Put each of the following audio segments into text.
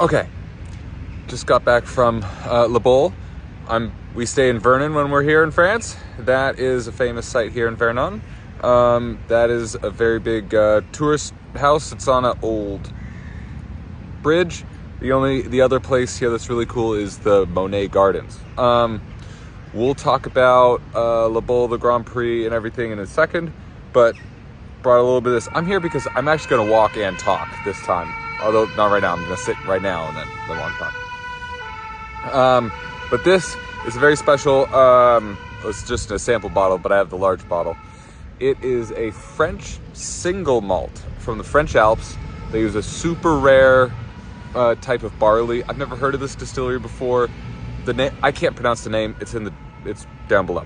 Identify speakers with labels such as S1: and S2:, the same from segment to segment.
S1: Okay, just got back from Le Baule. We stay in Vernon when we're here in France. That is a famous site here in Vernon. That is a very big tourist house. It's on an old bridge. The other place here that's really cool is the Monet Gardens. We'll talk about Le Baule, the Grand Prix, and everything in a second, but brought a little bit of this. I'm here because I'm actually going to walk and talk this time. Although not right now. I'm going to sit right now and then walk and talk. But this is a very special. It's just a sample bottle, but I have the large bottle. It is a French single malt from the French Alps. They use a super rare type of barley. I've never heard of this distillery before. I can't pronounce the name. It's down below.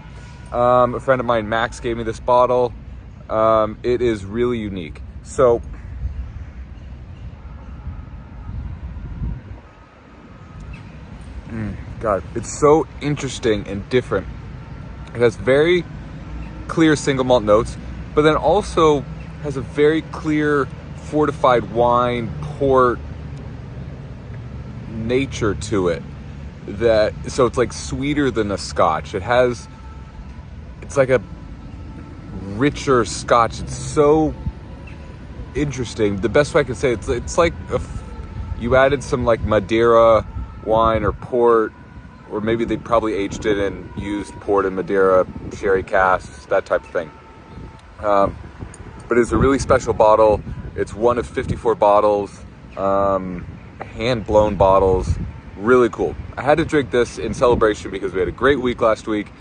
S1: A friend of mine, Max, gave me this bottle. It is really unique. So God, it's so interesting and different. It has very clear single malt notes, but then also has a very clear fortified wine port nature to it. So it's like sweeter than a Scotch. It's like a richer Scotch. It's so interesting. The best way I can say it's like if you added some like Madeira wine or port, or maybe they probably aged it and used port and Madeira sherry casks, that type of thing. But it's a really special bottle. It's one of 54 bottles, hand-blown bottles. Really cool. I had to drink this in celebration because we had a great week last week.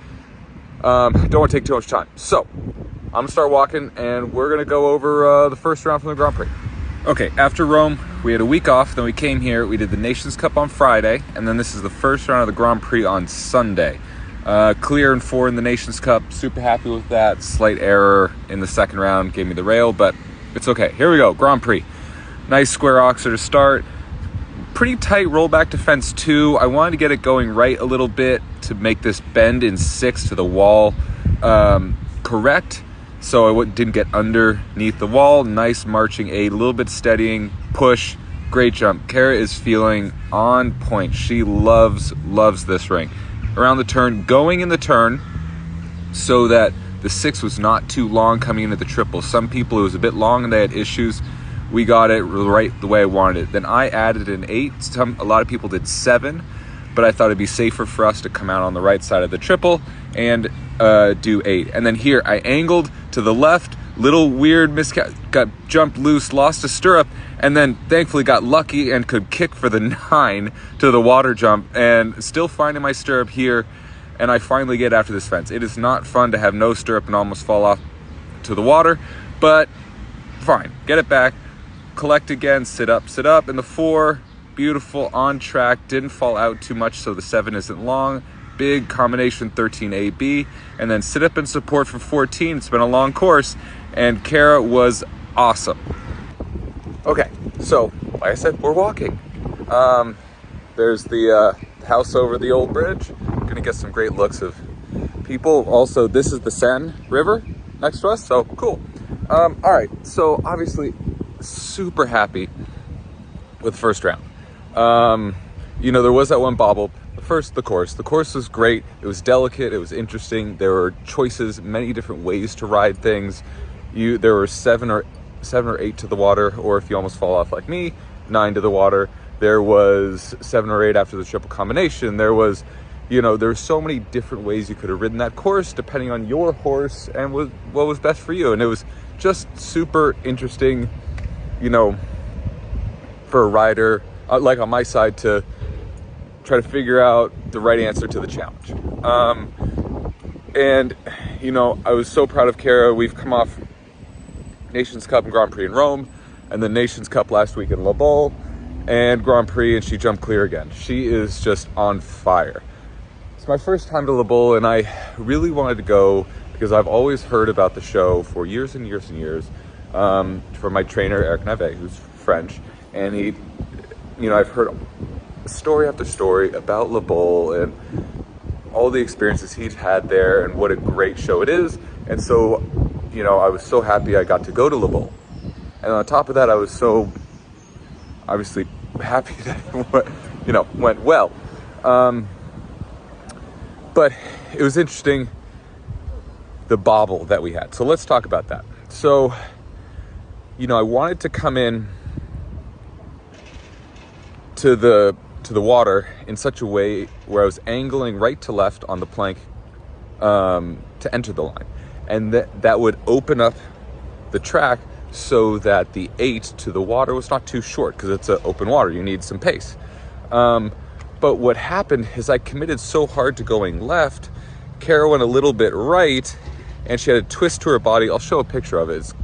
S1: Don't want to take too much time. So, I'm going to start walking and we're going to go over the first round from the Grand Prix. Okay, after Rome, we had a week off, then we came here, we did the Nations Cup on Friday, and then this is the first round of the Grand Prix on Sunday. Clear in 4 in the Nations Cup, super happy with that. Slight error in the second round, gave me the rail, but it's okay. Here we go, Grand Prix. Nice square oxer to start. Pretty tight rollback to fence 2. I wanted to get it going right a little bit to make this bend in 6 to the wall correct. So I didn't get underneath the wall. Nice marching 8, a little bit steadying, push, great jump. Kara is feeling on point. She loves this ring. Around the turn, going in the turn so that the 6 was not too long coming into the triple. Some people, it was a bit long and they had issues. We got it right the way I wanted it. Then I added an 8. A lot of people did 7, but I thought it'd be safer for us to come out on the right side of the triple and do 8. And then here I angled to the left, little weird got jumped loose, lost a stirrup, and then thankfully got lucky and could kick for the 9 to the water jump, and still finding my stirrup here, and I finally get after this fence. It is not fun to have no stirrup and almost fall off to the water, but fine, get it back, collect again, sit up, and the 4, beautiful, on track, didn't fall out too much, so the 7 isn't long. Big combination 13AB, and then sit up and support for 14. It's been a long course, and Kara was awesome. Okay, so like I said, we're walking. There's the house over the old bridge. Gonna get some great looks of people. Also, this is the Seine River next to us, so cool. All right, so obviously super happy with the first round. There was that one bobble. The course was great. It was delicate. It was interesting. There were choices, many different ways to ride things. There were 7 or 8 to the water, or if you almost fall off like me, 9 to the water. There was 7 or 8 after the triple combination. There was so many different ways you could have ridden that course depending on your horse and what was best for you. And it was just super interesting, for a rider, like on my side, to try to figure out the right answer to the challenge. I was so proud of Kara. We've come off Nations Cup and Grand Prix in Rome, and the Nations Cup last week in Le Baule, and Grand Prix, and she jumped clear again. She is just on fire. It's my first time to Le Baule, and I really wanted to go because I've always heard about the show for years and years and years from my trainer, Eric Navet, who's French, and I've heard story after story about Le Baule and all the experiences he's had there and what a great show it is. And so, I was so happy I got to go to Le Baule. And on top of that, I was so obviously happy that it went well. But it was interesting, the bobble that we had. So let's talk about that. So, I wanted to come in to the water in such a way where I was angling right to left on the plank to enter the line. And that would open up the track so that the 8 to the water was not too short, because it's an open water. You need some pace. But what happened is I committed so hard to going left, Kara went a little bit right, and she had a twist to her body. I'll show a picture of it. It's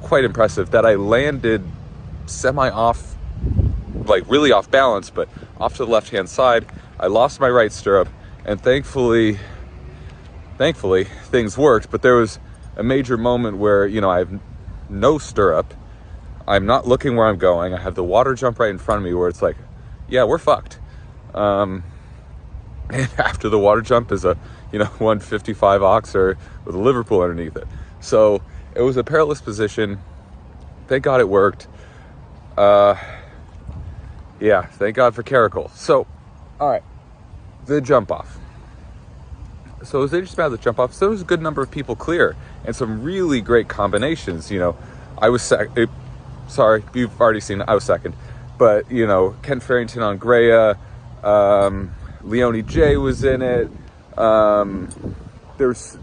S1: quite impressive that I landed semi-off, like really off balance, but off to the left-hand side. I lost my right stirrup, and thankfully things worked. But there was a major moment where, I have no stirrup. I'm not looking where I'm going. I have the water jump right in front of me where it's like, yeah, we're fucked. And after the water jump is a 155 oxer with a Liverpool underneath it. So it was a perilous position. Thank God it worked. Yeah, thank God for Caracole. So, all right, the jump off. So it was interesting about the jump off. So there was a good number of people clear and some really great combinations. I was sorry, you've already seen it. I was second. But, Kent Farrington on Greya, Leone J was in it. There's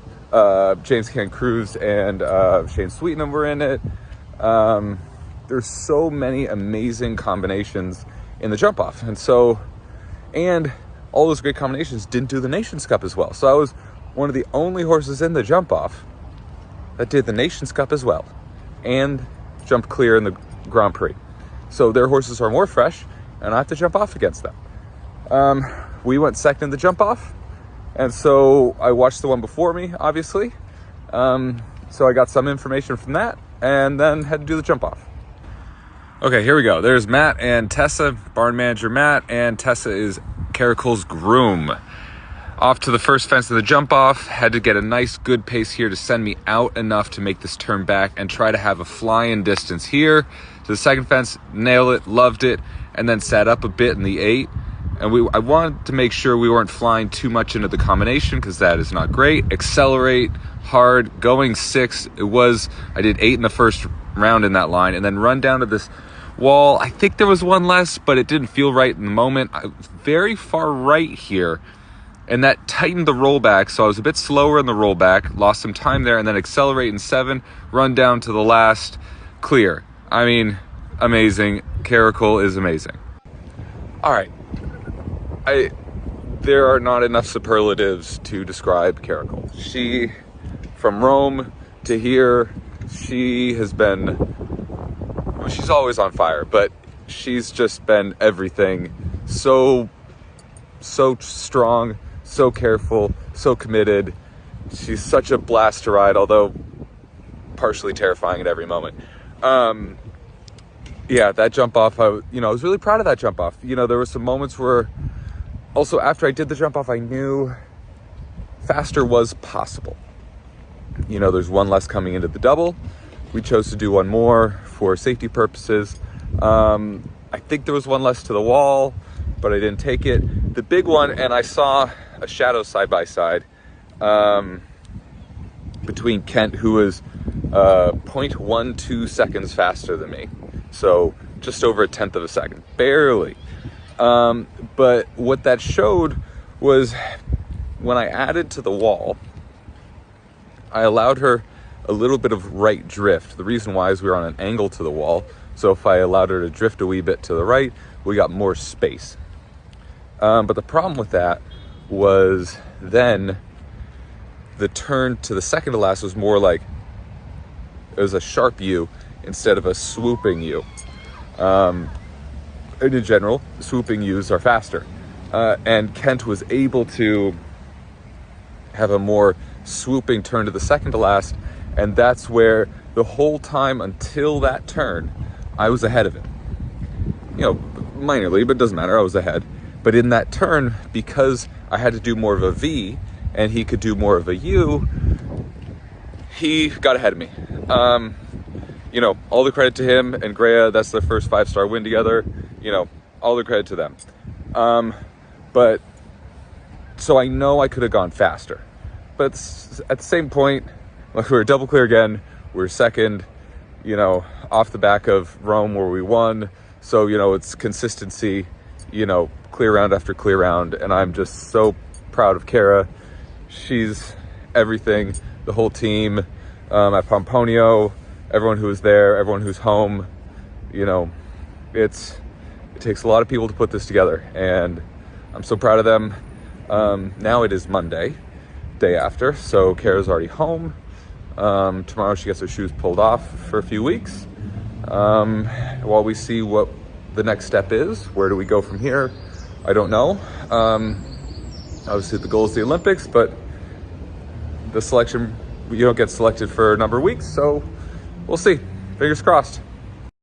S1: James Can Cruz and Shane Sweetenham were in it. There's so many amazing combinations in the jump off. And all those great combinations didn't do the Nations Cup as well. So I was one of the only horses in the jump off that did the Nations Cup as well and jumped clear in the Grand Prix. So their horses are more fresh, and I have to jump off against them. We went second in the jump off, and so I watched the one before me, obviously. So I got some information from that, and then had to do the jump off. Okay, here we go. There's Matt and Tessa, barn manager Matt, and Tessa is Caracole's groom. Off to the first fence of the jump off, had to get a nice good pace here to send me out enough to make this turn back and try to have a fly-in distance here. To the second fence, nailed it, loved it, and then sat up a bit in the 8. And I wanted to make sure we weren't flying too much into the combination, because that is not great. Accelerate hard, going 6. I did 8 in the first round in that line, and then run down to this wall. I think there was one less, but it didn't feel right in the moment. I was very far right here, and that tightened the rollback, so I was a bit slower in the rollback, lost some time there, and then accelerate in 7, run down to the last, clear. I mean, amazing. Caracole is amazing. All right. There are not enough superlatives to describe Caracole. She, from Rome to here, she has been, well, she's always on fire, but she's just been everything. So strong, so careful, so committed. She's such a blast to ride, although partially terrifying at every moment. Yeah, that jump off, I was really proud of that jump off. There were some moments where, also after I did the jump off, I knew faster was possible. There's one less coming into the double. We chose to do one more for safety purposes. I think there was one less to the wall, but I didn't take it. The big one, and I saw a shadow side by side between Kent, who was 0.12 seconds faster than me. So just over 1/10 of a second, barely. But what that showed was when I added to the wall, I allowed her a little bit of right drift. The reason why is we were on an angle to the wall. So if I allowed her to drift a wee bit to the right, we got more space. But the problem with that was then the turn to the second to last was more like, it was a sharp U instead of a swooping U. And in general, swooping U's are faster. And Kent was able to have a more swooping turn to the second to last, and that's where the whole time until that turn, I was ahead of him. Minorly, but it doesn't matter, I was ahead. But in that turn, because I had to do more of a V, and he could do more of a U, he got ahead of me. All the credit to him and Greya. That's their first 5-star win together. you know, all the credit to them. But so I know I could have gone faster, but at the same point, like, we were double clear again. We were second, you know, off the back of Rome where we won. So, you know, it's consistency, you know, clear round after clear round. And I'm just so proud of Kara. She's everything, the whole team, at Pomponio, everyone who was there, everyone who's home. You know, it takes a lot of people to put this together, and I'm so proud of them. Now it is Monday, day after, so Kara's already home. Tomorrow she gets her shoes pulled off for a few weeks. While we see what the next step is, where do we go from here? I don't know. Obviously the goal is the Olympics, but the selection, you don't get selected for a number of weeks, so we'll see. Fingers crossed.